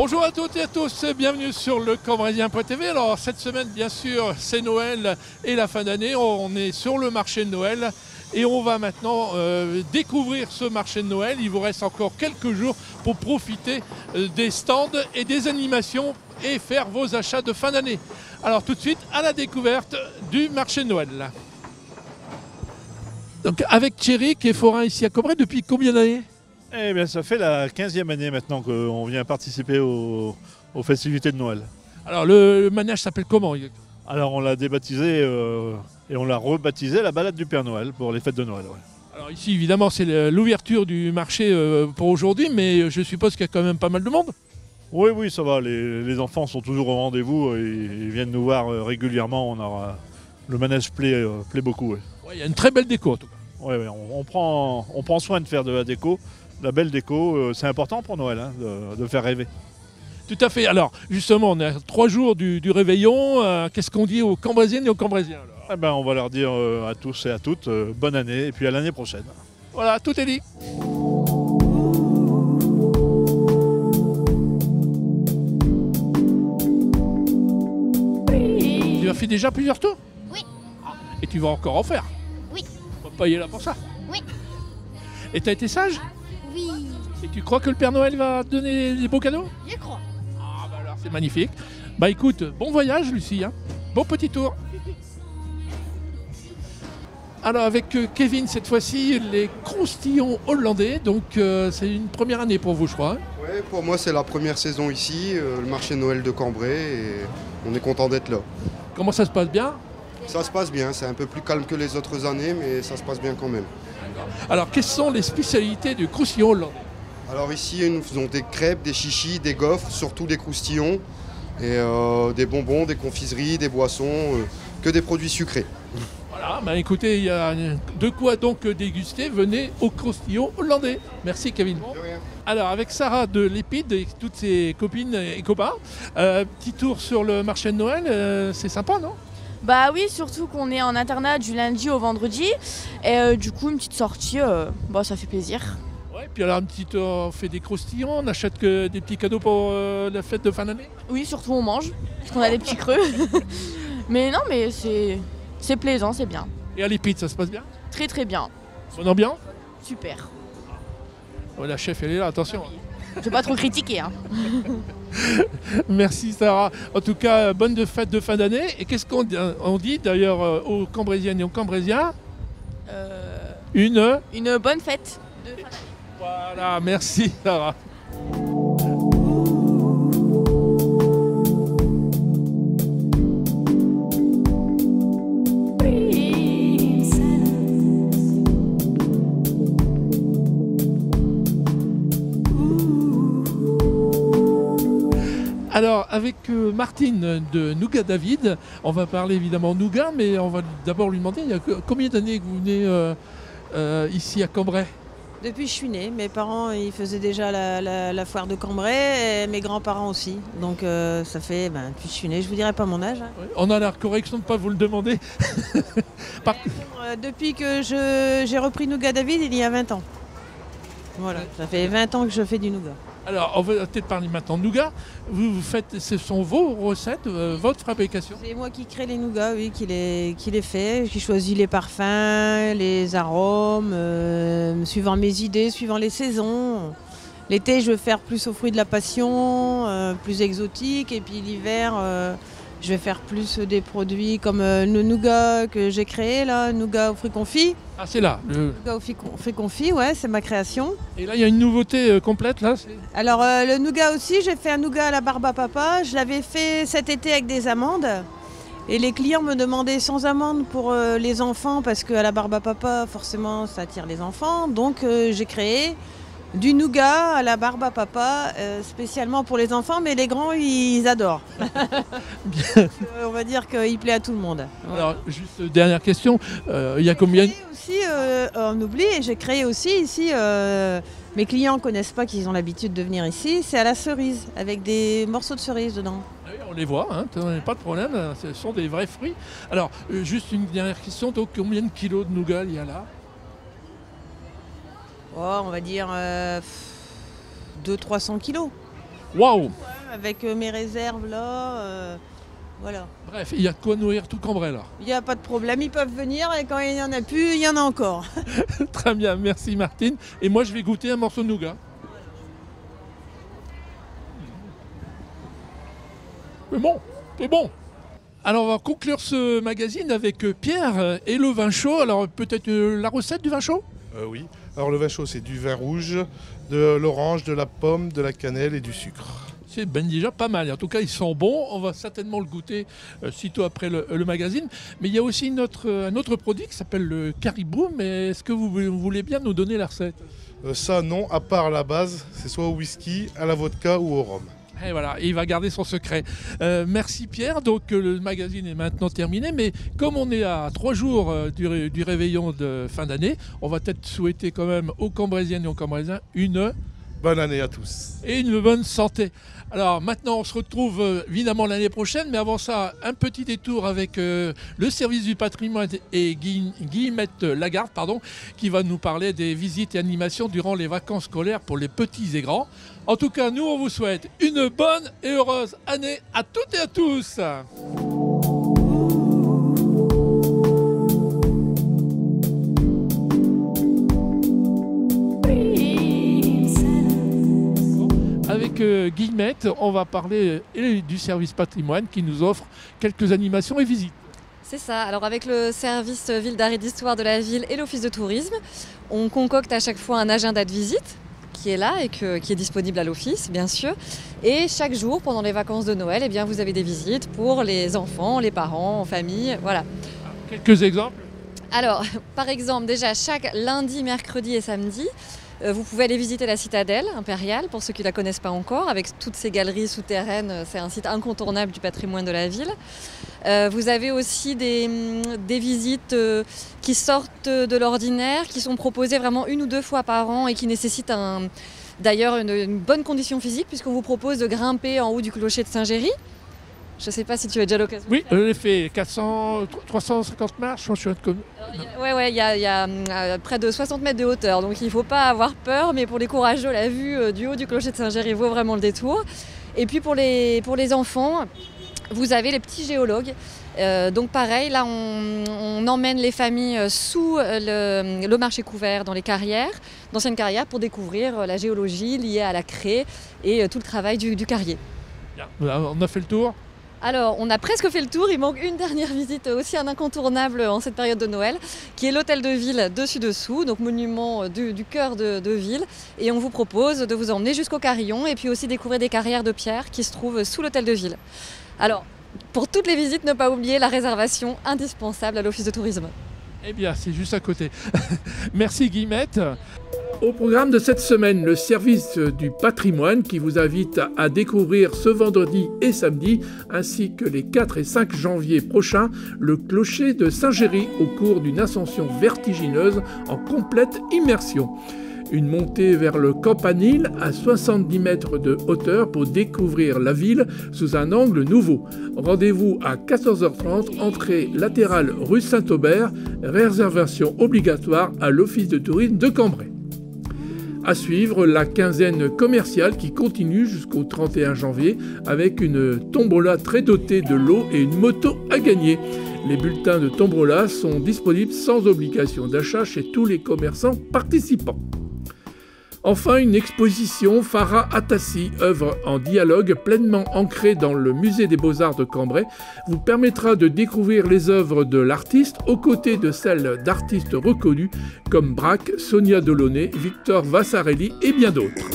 Bonjour à toutes et à tous, bienvenue sur le Cambrésilien.tv. Alors cette semaine bien sûr c'est Noël et la fin d'année, on est sur le marché de Noël et on va maintenant découvrir ce marché de Noël. Il vous reste encore quelques jours pour profiter des stands et des animations et faire vos achats de fin d'année. Alors tout de suite à la découverte du marché de Noël. Donc avec Thierry qui est forain ici à Cambrai depuis combien d'années ? Eh bien, ça fait la 15e année maintenant qu'on vient participer aux festivités de Noël. Alors le manège s'appelle comment ? Alors on l'a débaptisé et on l'a rebaptisé la balade du Père Noël pour les fêtes de Noël. Ouais. Alors ici évidemment c'est l'ouverture du marché pour aujourd'hui, mais je suppose qu'il y a quand même pas mal de monde. Oui, ça va, les enfants sont toujours au rendez-vous et ils viennent nous voir régulièrement. Le manège plaît beaucoup. Ouais. Ouais, il y a une très belle déco en tout cas. Ouais, on prend soin de faire de la déco. La belle déco, c'est important pour Noël, hein, de faire rêver. Tout à fait. Alors, justement, on est à 3 jours du réveillon. Qu'est-ce qu'on dit aux Cambrésiennes et aux Cambrésiens alors ? Eh ben, on va leur dire à tous et à toutes, bonne année et puis à l'année prochaine. Voilà, tout est dit. Tu as fait déjà plusieurs tours ? Oui. Et tu vas encore en faire ? Oui. Papa y est là pour ça ? Oui. Et t'as été sage ? Oui, Et tu crois que le Père Noël va te donner des beaux cadeaux ? je crois. Ah bah alors c'est magnifique. Bah écoute, bon voyage Lucie, hein. Bon petit tour. Alors avec Kevin cette fois-ci, les croustillons hollandais, donc c'est une première année pour vous je crois. Hein. Ouais, pour moi c'est la première saison ici, le marché de Noël de Cambrai et on est content d'être là. Comment ça se passe bien ? Ça se passe bien, c'est un peu plus calme que les autres années mais ça se passe bien quand même. Alors quelles sont les spécialités du croustillon hollandais ? Alors ici nous faisons des crêpes, des chichis, des gaufres, surtout des croustillons et des bonbons, des confiseries, des boissons, que des produits sucrés. Voilà, bah écoutez, il y a de quoi donc déguster, venez au croustillon hollandais. Merci Kevin. De rien. Alors avec Sarah de l'Épide et toutes ses copines et copains, petit tour sur le marché de Noël, c'est sympa non ? Bah oui, surtout qu'on est en internat du lundi au vendredi. Et du coup, une petite sortie, ça fait plaisir. Ouais, puis alors on fait des croustillons, on achète que des petits cadeaux pour la fête de fin d'année. Oui, surtout on mange, parce qu'on a des petits creux. Mais non, mais c'est plaisant, c'est bien. Et à l'Épide, ça se passe bien ? Très très bien. Bonne ambiance ? Super. Ouais, la chef, elle est là, attention. Je vais pas trop critiquer, hein. Merci Sarah. En tout cas, bonne fête de fin d'année. Et qu'est-ce qu'on dit d'ailleurs aux Cambrésiennes et aux Cambrésiens ? Une bonne fête de fin d'année. Voilà, merci Sarah. Alors, avec Martine de Nougat David, on va parler évidemment Nougat, mais on va d'abord lui demander, il y a combien d'années que vous venez ici à Cambrai ? Depuis que je suis née, mes parents ils faisaient déjà la foire de Cambrai et mes grands-parents aussi. Donc ça fait, depuis que je suis née, je vous dirai pas mon âge. Hein. On a la correction de ne pas vous le demander. Depuis que j'ai repris Nougat David, il y a 20 ans. Voilà, ça fait 20 ans que je fais du nougat. Alors, on va peut-être parler maintenant de nougat. Vous faites, ce sont vos recettes, votre fabrication ? C'est moi qui crée les nougats, oui, qui les fait, qui choisit les parfums, les arômes, suivant mes idées, suivant les saisons. L'été, je vais faire plus aux fruits de la passion, plus exotiques, et puis l'hiver, je vais faire plus des produits comme le nougat que j'ai créé, là, nougat aux fruits confits. Ah, c'est là. Le nougat aux fruits confits, ouais, c'est ma création. Et là, il y a une nouveauté complète, là. Alors, le nougat aussi, j'ai fait un nougat à la barbe à papa. Je l'avais fait cet été avec des amandes. Et les clients me demandaient sans amandes pour les enfants, parce qu'à la barbe à papa, forcément, ça attire les enfants. Donc, j'ai créé du nougat à la barbe à papa, spécialement pour les enfants, mais les grands, ils adorent. On va dire qu'il plaît à tout le monde. Ouais. Alors, juste dernière question, il y a combien... Aussi, on oublie, j'ai créé aussi ici, mes clients ne connaissent pas qu'ils ont l'habitude de venir ici, c'est à la cerise, avec des morceaux de cerise dedans. Oui, on les voit, hein, pas de problème, ce sont des vrais fruits. Alors, juste une dernière question, donc combien de kilos de nougat il y a là ? Oh, on va dire 200-300 kilos. Waouh! avec mes réserves là. Voilà. Bref, il y a de quoi nourrir tout Cambrai là. Il n'y a pas de problème, ils peuvent venir et quand il n'y en a plus, il y en a encore. Très bien, merci Martine. Et moi je vais goûter un morceau de nougat. C'est bon, c'est bon. Alors on va conclure ce magazine avec Pierre et le vin chaud. Alors peut-être la recette du vin chaud ? Oui. Alors le vin chaud, c'est du vin rouge, de l'orange, de la pomme, de la cannelle et du sucre. C'est déjà pas mal. En tout cas, ils sont bons. On va certainement le goûter sitôt après le magazine. Mais il y a aussi un autre produit qui s'appelle le caribou. Mais est-ce que vous voulez bien nous donner la recette ? Ça, non, à part la base, c'est soit au whisky, à la vodka ou au rhum. Et voilà, il va garder son secret. Merci Pierre. Donc le magazine est maintenant terminé. Mais comme on est à 3 jours du réveillon de fin d'année, on va peut-être souhaiter quand même aux Cambraisiennes et aux Cambraisiens une bonne année à tous. Et une bonne santé. Alors maintenant on se retrouve évidemment l'année prochaine, mais avant ça un petit détour avec le service du patrimoine et Guillemette Lagarde qui va nous parler des visites et animations durant les vacances scolaires pour les petits et grands. En tout cas nous on vous souhaite une bonne et heureuse année à toutes et à tous. Avec Guillemette, on va parler du service patrimoine qui nous offre quelques animations et visites. C'est ça, alors avec le service ville d'art et d'histoire de la ville et l'office de tourisme, on concocte à chaque fois un agenda de visite qui est là et qui est disponible à l'office bien sûr. Et chaque jour pendant les vacances de Noël, eh bien, vous avez des visites pour les enfants, les parents, en famille, voilà. Quelques exemples ? Alors par exemple déjà chaque lundi, mercredi et samedi, vous pouvez aller visiter la citadelle impériale, pour ceux qui ne la connaissent pas encore, avec toutes ces galeries souterraines. C'est un site incontournable du patrimoine de la ville. Vous avez aussi des visites qui sortent de l'ordinaire, qui sont proposées vraiment 1 ou 2 fois par an et qui nécessitent d'ailleurs une bonne condition physique, puisqu'on vous propose de grimper en haut du clocher de Saint-Géry. Je ne sais pas si tu as déjà l'occasion. Oui, je l'ai fait 350 marches. Ouais, il y a près de 60 mètres de hauteur, donc il ne faut pas avoir peur, mais pour les courageux, la vue du haut du clocher de Saint-Géry vaut vraiment le détour. Et puis pour les enfants, vous avez les petits géologues. Donc pareil, là on emmène les familles sous le marché couvert dans les carrières, d'anciennes carrières, pour découvrir la géologie liée à la craie et tout le travail du carrier. On a fait le tour ? Alors, on a presque fait le tour, il manque une dernière visite, aussi un incontournable en cette période de Noël, qui est l'hôtel de ville dessus-dessous, donc monument du cœur de ville. Et on vous propose de vous emmener jusqu'au carillon et puis aussi découvrir des carrières de pierre qui se trouvent sous l'hôtel de ville. Alors, pour toutes les visites, ne pas oublier la réservation indispensable à l'office de tourisme. Eh bien, c'est juste à côté. Merci Guillemette. Au programme de cette semaine, le service du patrimoine qui vous invite à découvrir ce vendredi et samedi, ainsi que les 4 et 5 janvier prochains, le clocher de Saint-Géry au cours d'une ascension vertigineuse en complète immersion. Une montée vers le campanile à 70 mètres de hauteur pour découvrir la ville sous un angle nouveau. Rendez-vous à 14h30, entrée latérale rue Saint-Aubert, réservation obligatoire à l'office de tourisme de Cambrai. À suivre, la quinzaine commerciale qui continue jusqu'au 31 janvier avec une tombola très dotée de lots et une moto à gagner. Les bulletins de tombola sont disponibles sans obligation d'achat chez tous les commerçants participants. Enfin, une exposition Farah Atassi, œuvre en dialogue pleinement ancrée dans le musée des Beaux-Arts de Cambrai, vous permettra de découvrir les œuvres de l'artiste aux côtés de celles d'artistes reconnus comme Braque, Sonia Delaunay, Victor Vassarelli et bien d'autres.